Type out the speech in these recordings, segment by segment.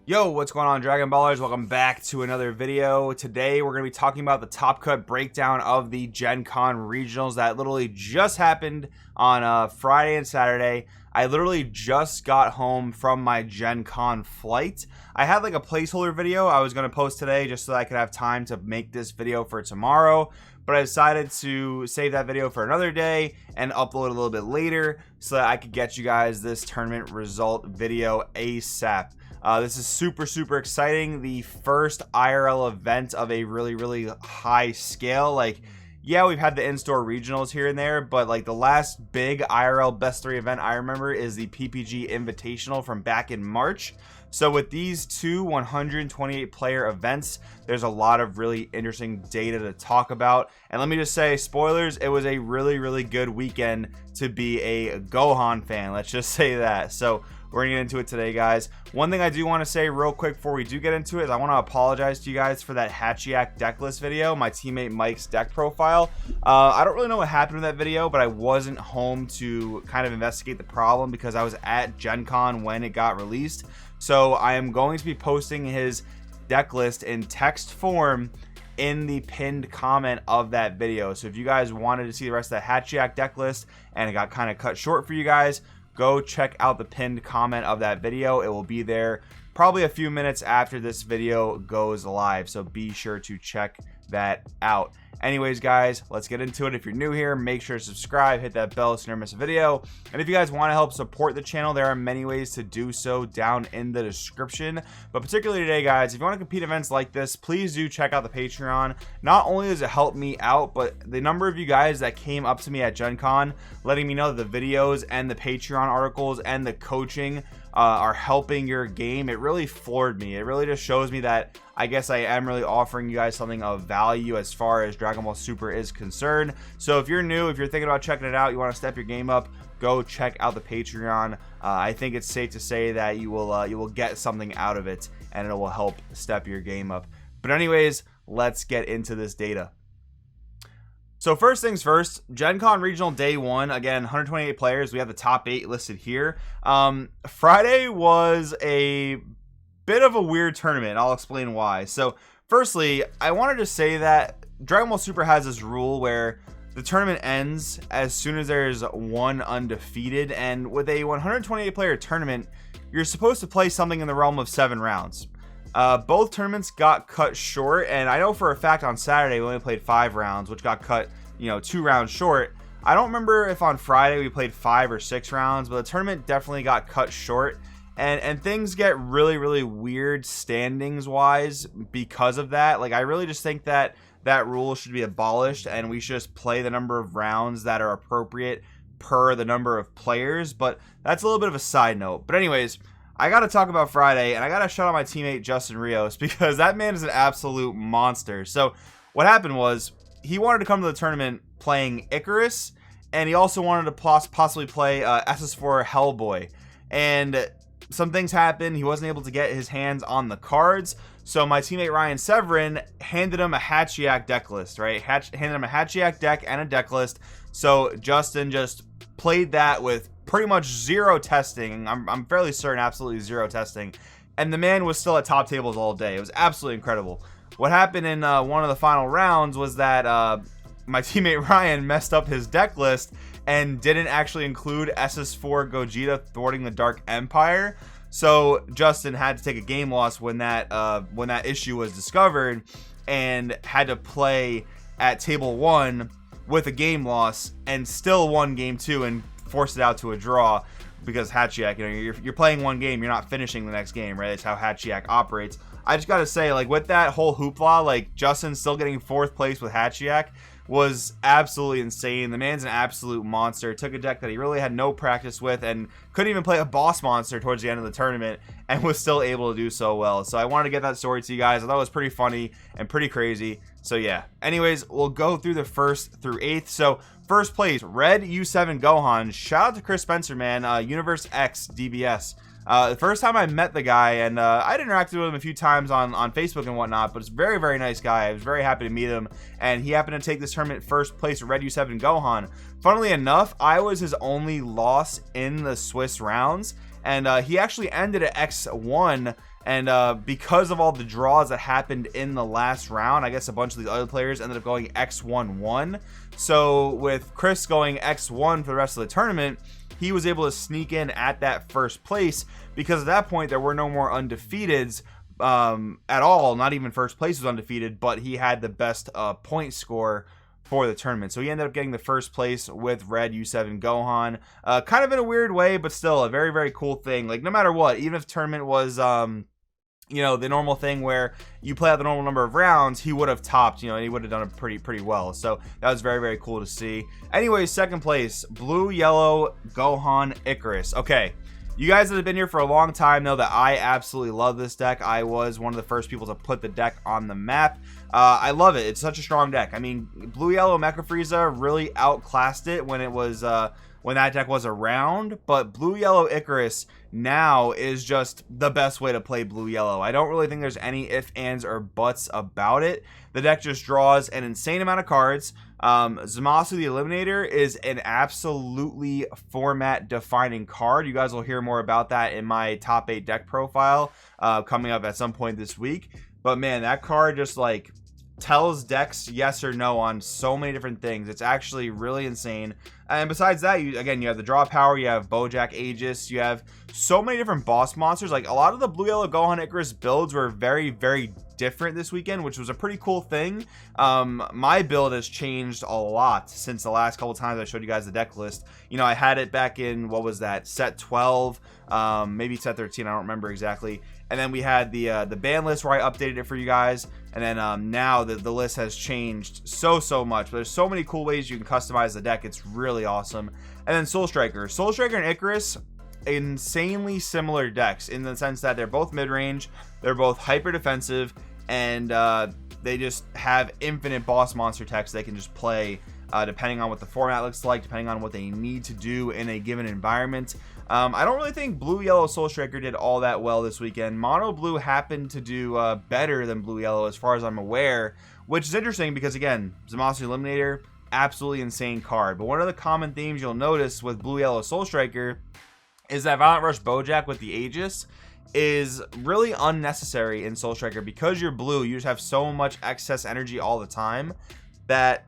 Yo, what's going on, Dragon Ballers? Welcome back to another video. Today we're going to be talking about the top cut breakdown of the Gen Con regionals that literally just happened on Friday and Saturday. I literally just got home from my Gen Con flight. I had like a placeholder video I was going to post today just so that I could have time to make this video for tomorrow, but I decided to save that video for another day and upload it a little bit later so that I could get you guys this tournament result video ASAP. This is super exciting. The first IRL event of a really high scale. Like, yeah, we've had the in-store regionals here and there, but like the last big IRL best 3 event I remember is the PPG Invitational from back in March. So with these two 128 player events, there's a lot of really interesting data to talk about. And let me just say, spoilers, it was a really good weekend to be a Gohan fan. Let's just say that. So we're gonna get into it today, guys. One thing I do want to say real quick before we do get into it is I want to apologize to you guys for that Hachiak deck list video, my teammate Mike's deck profile. I don't really know what happened in that video, but I wasn't home to kind of investigate the problem because I was at Gen Con when it got released. So I am going to be posting his deck list in text form in the pinned comment of that video. So if you guys wanted to see the rest of the Hachiak deck list and it got kind of cut short for you guys, go check out the pinned comment of that video. It will be there probably a few minutes after this video goes live, so be sure to check that out. Anyways, guys, let's get into it. If you're new here, make sure to subscribe, hit that bell so you never miss a video. And if you guys want to help support the channel, there are many ways to do so down in the description. But particularly today, guys, if you want to compete events like this, please do check out the Patreon. Not only does it help me out, but the number of you guys that came up to me at Gen Con letting me know that the videos and the Patreon articles and the coaching are helping your game, it really floored me. It really just shows me that I guess I am really offering you guys something of value as far as Dragon Ball Super is concerned. So if you're new, if you're thinking about checking it out, you want to step your game up, go check out the Patreon. I think it's safe to say that you will get something out of it and it will help step your game up. But anyways, let's get into this data. So first things first, Gen Con Regional Day 1, again, 128 players. We have the top 8 listed here. Friday was a bit of a weird tournament. I'll explain why. So firstly, I wanted to say that Dragon Ball Super has this rule where the tournament ends as soon as there's one undefeated. And with a 128 player tournament, you're supposed to play something in the realm of 7 rounds. Both tournaments got cut short, and I know for a fact on Saturday we only played 5 rounds, which got cut, 2 rounds short. I don't remember if on Friday we played 5 or 6 rounds, but the tournament definitely got cut short, and things get really weird standings wise because of that. Like, I really just think that that rule should be abolished, and we should just play the number of rounds that are appropriate per the number of players. But that's a little bit of a side note. But anyways, I got to talk about Friday, and I got to shout out my teammate Justin Rios because that man is an absolute monster. So what happened was he wanted to come to the tournament playing Icarus, and he also wanted to possibly play SS4 Hellboy. And some things happened. He wasn't able to get his hands on the cards. So my teammate Ryan Severin handed him a Hachiak deck list, right? Handed him a Hachiak deck and a deck list. So Justin just played that with pretty much 0 testing. I'm fairly certain absolutely 0 testing, and the man was still at top tables all day. It was absolutely incredible. What happened in one of the final rounds was that my teammate Ryan messed up his deck list and didn't actually include SS4 Gogeta thwarting the Dark Empire. So Justin had to take a game loss when that issue was discovered, and had to play at table 1 with a game loss, and still won game 2 and forced it out to a draw because Hachiak, you're playing one game, you're not finishing the next game, right? That's how Hachiak operates. I just gotta say, like, with that whole hoopla, like, Justin still getting 4th place with Hachiak was absolutely insane. The man's an absolute monster. Took a deck that he really had no practice with and couldn't even play a boss monster towards the end of the tournament, and was still able to do so well. So I wanted to get that story to you guys. I thought it was pretty funny and pretty crazy. So yeah. Anyways, we'll go through the 1st through 8th. So first place, Red U7 Gohan. Shout out to Chris Spencer, man. Universe X DBS. The first time I met the guy, and I'd interacted with him a few times on Facebook and whatnot, but it's a very nice guy. I was very happy to meet him, and he happened to take this tournament first place at Red U7 Gohan. Funnily enough, I was his only loss in the Swiss rounds, and he actually ended at X1 And because of all the draws that happened in the last round, I guess a bunch of these other players ended up going X1-1. So with Chris going X1 for the rest of the tournament, he was able to sneak in at that first place, because at that point there were no more undefeateds at all. Not even first place was undefeated, but he had the best point score for the tournament. So he ended up getting the first place with Red, U7, Gohan. Kind of in a weird way, but still a very, very cool thing. Like, no matter what, even if the tournament was you know, the normal thing where you play out the normal number of rounds, he would have topped, you know, and he would have done it pretty well. So that was very, very cool to see. Anyways, second place, blue, yellow, Gohan, Icarus. Okay, you guys that have been here for a long time know that I absolutely love this deck. I was one of the first people to put the deck on the map. I love it. It's such a strong deck. I mean, blue, yellow, Mecha Frieza really outclassed it when it was when that deck was around, but blue, yellow, Icarus now is just the best way to play blue, yellow. I don't really think there's any ifs, ands, or buts about it. The deck just draws an insane amount of cards. Zamasu the Eliminator is an absolutely format defining card. You guys will hear more about that in my top 8 deck profile coming up at some point this week. But man, that card just like tells decks yes or no on so many different things. It's actually really insane. And besides that, you have the draw power, you have Bojack Aegis, you have so many different boss monsters. Like, a lot of the blue, yellow, Gohan, Icarus builds were very, very different this weekend, which was a pretty cool thing. My build has changed a lot since the last couple times I showed you guys the deck list. You know, I had it back in, what was that, set 12, maybe set 13, I don't remember exactly. And then we had the ban list where I updated it for you guys. And then now the list has changed so much. But there's so many cool ways you can customize the deck. It's really awesome. And then Soul Striker and Icarus, insanely similar decks in the sense that they're both mid-range, they're both hyper defensive, and they just have infinite boss monster techs they can just play depending on what the format looks like, depending on what they need to do in a given environment. I don't really think blue, yellow, Soul Striker did all that well this weekend. Mono blue happened to do better than blue, yellow as far as I'm aware, which is interesting because, again, Zamasu Eliminator, absolutely insane card. But one of the common themes you'll notice with blue, yellow, Soul Striker is that Violent Rush Bojack with the Aegis is really unnecessary in Soul Striker. Because you're blue, you just have so much excess energy all the time that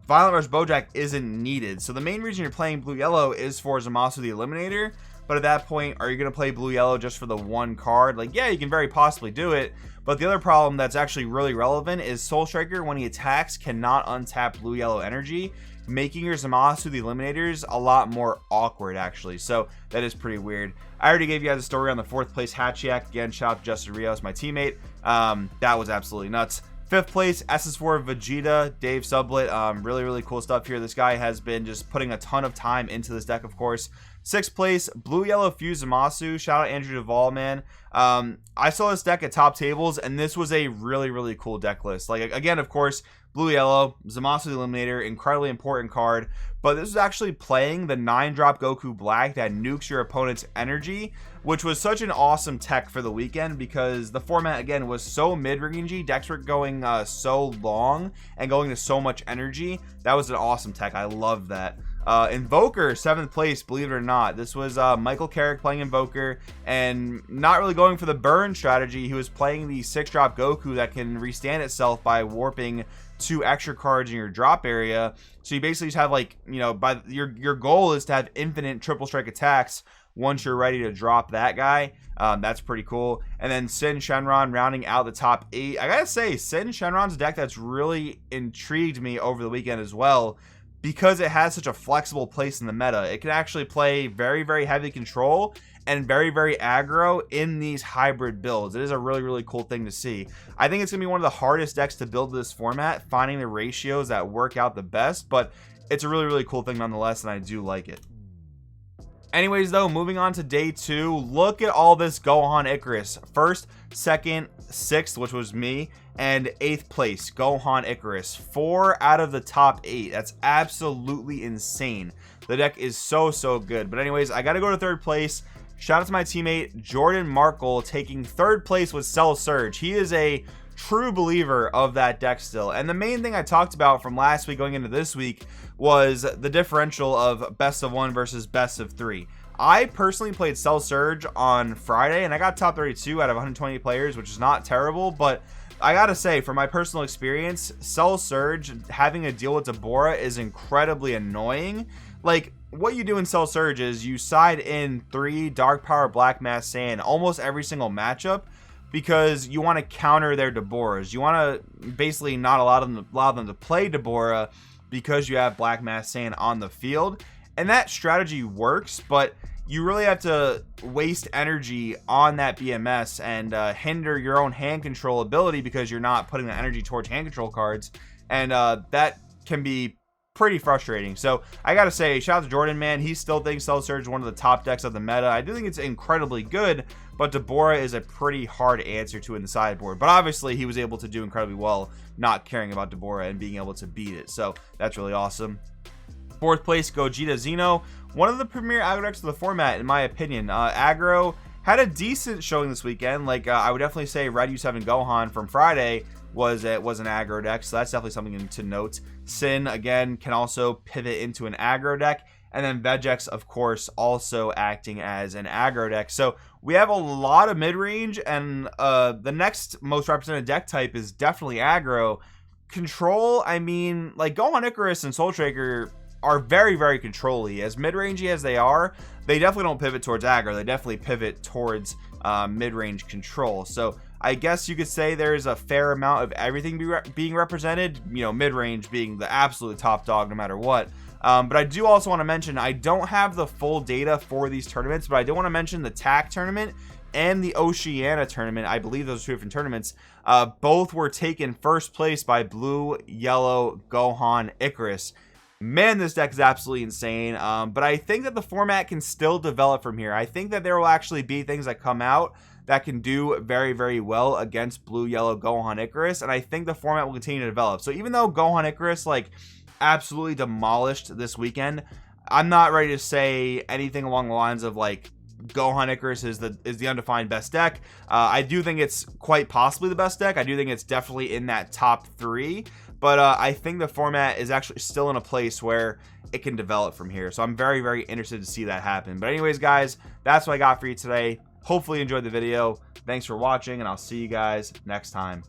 Violent Rush Bojack isn't needed. So the main reason you're playing blue, yellow is for Zamasu the Eliminator. But at that point, are you going to play blue, yellow just for the one card? Like, yeah, you can very possibly do it. But the other problem that's actually really relevant is Soul Striker, when he attacks, cannot untap blue, yellow energy, making your Zamasu the Eliminators a lot more awkward, actually. So that is pretty weird. I already gave you guys a story on the 4th place Hatchiyak. Again, shout out to Justin Rios, my teammate. That was absolutely nuts. 5th place, SS4 Vegeta, Dave Sublet. Really cool stuff here. This guy has been just putting a ton of time into this deck, of course. 6th place, Blue Yellow Fuse Zamasu. Shout out Andrew Duvall, man. I saw this deck at top tables, and this was a really cool deck list. Like, again, of course, Blue Yellow, Zamasu the Eliminator, incredibly important card. But this is actually playing the 9-drop Goku Black that nukes your opponent's energy, which was such an awesome tech for the weekend because the format, again, was so mid-rangey. Decks were going so long and going to so much energy. That was an awesome tech. I love that. Invoker, 7th place, believe it or not. This was Michael Carrick playing Invoker and not really going for the burn strategy. He was playing the 6-drop Goku that can restand itself by warping 2 extra cards in your drop area. So you basically just have, like, you know, by your goal is to have infinite triple strike attacks once you're ready to drop that guy. That's pretty cool. And then Sin Shenron rounding out the top 8. I gotta say, Sin Shenron's deck that's really intrigued me over the weekend as well, because it has such a flexible place in the meta. It can actually play very heavy control and very aggro in these hybrid builds. It is a really cool thing to see. I think it's gonna be one of the hardest decks to build this format, finding the ratios that work out the best, but it's a really cool thing nonetheless, and I do like it. Anyways, though, moving on to day 2, look at all this Gohan Icarus. 1st, 2nd, 6th, which was me, and 8th place, Gohan Icarus. 4 out of the top 8. That's absolutely insane. The deck is so good. But anyways, I gotta go to 3rd place. Shout out to my teammate Jordan Markle taking 3rd place with Cell Surge. He is a true believer of that deck still. And the main thing I talked about from last week going into this week was the differential of best of 1 versus best of 3. I personally played Cell Surge on Friday, and I got top 32 out of 120 players, which is not terrible, but I gotta say, from my personal experience, Cell Surge having to deal with Deborah is incredibly annoying. Like, what you do in Cell Surge is you side in 3 Dark Power Black Mass Sand almost every single matchup, because you want to counter their Deborahs. You want to basically not allow them to play Deborah because you have Black Mass Sand on the field. And that strategy works, but you really have to waste energy on that BMS and hinder your own hand control ability because you're not putting the energy towards hand control cards. And that can be pretty frustrating. So I gotta say, shout out to Jordan, man. He still thinks Cell Surge is one of the top decks of the meta. I do think it's incredibly good, but Deborah is a pretty hard answer to in the sideboard. But obviously he was able to do incredibly well not caring about Deborah and being able to beat it. So that's really awesome. 4th place, Gogeta Xeno, one of the premier aggro decks of the format in my opinion. Aggro had a decent showing this weekend. Like I would definitely say Red U7 Gohan from Friday was an aggro deck, so that's definitely something to note. Sin again can also pivot into an aggro deck, and then Vegex of course also acting as an aggro deck. So we have a lot of mid-range, and the next most represented deck type is definitely aggro. Control, I mean, like Gohan Icarus and Soul Traker are very, very control-y. As mid-rangey as they are, they definitely don't pivot towards aggro. They definitely pivot towards mid-range control. So I guess you could say there's a fair amount of everything being represented, you know, mid-range being the absolute top dog no matter what. But I do also want to mention, I don't have the full data for these tournaments, but I do want to mention the TAC tournament and the Oceania tournament. I believe those are 2 different tournaments. Both were taken first place by Blue, Yellow, Gohan, Icarus. Man, this deck is absolutely insane. But I think that the format can still develop from here. I think that there will actually be things that come out that can do very, very well against Blue, Yellow, Gohan, Icarus. And I think the format will continue to develop. So even though Gohan Icarus, like, absolutely demolished this weekend, I'm not ready to say anything along the lines of, like, Gohan Icarus is the undefined best deck. I do think it's quite possibly the best deck. I do think it's definitely in that top 3. But I think the format is actually still in a place where it can develop from here. So I'm very, very interested to see that happen. But anyways, guys, that's what I got for you today. Hopefully you enjoyed the video. Thanks for watching, and I'll see you guys next time.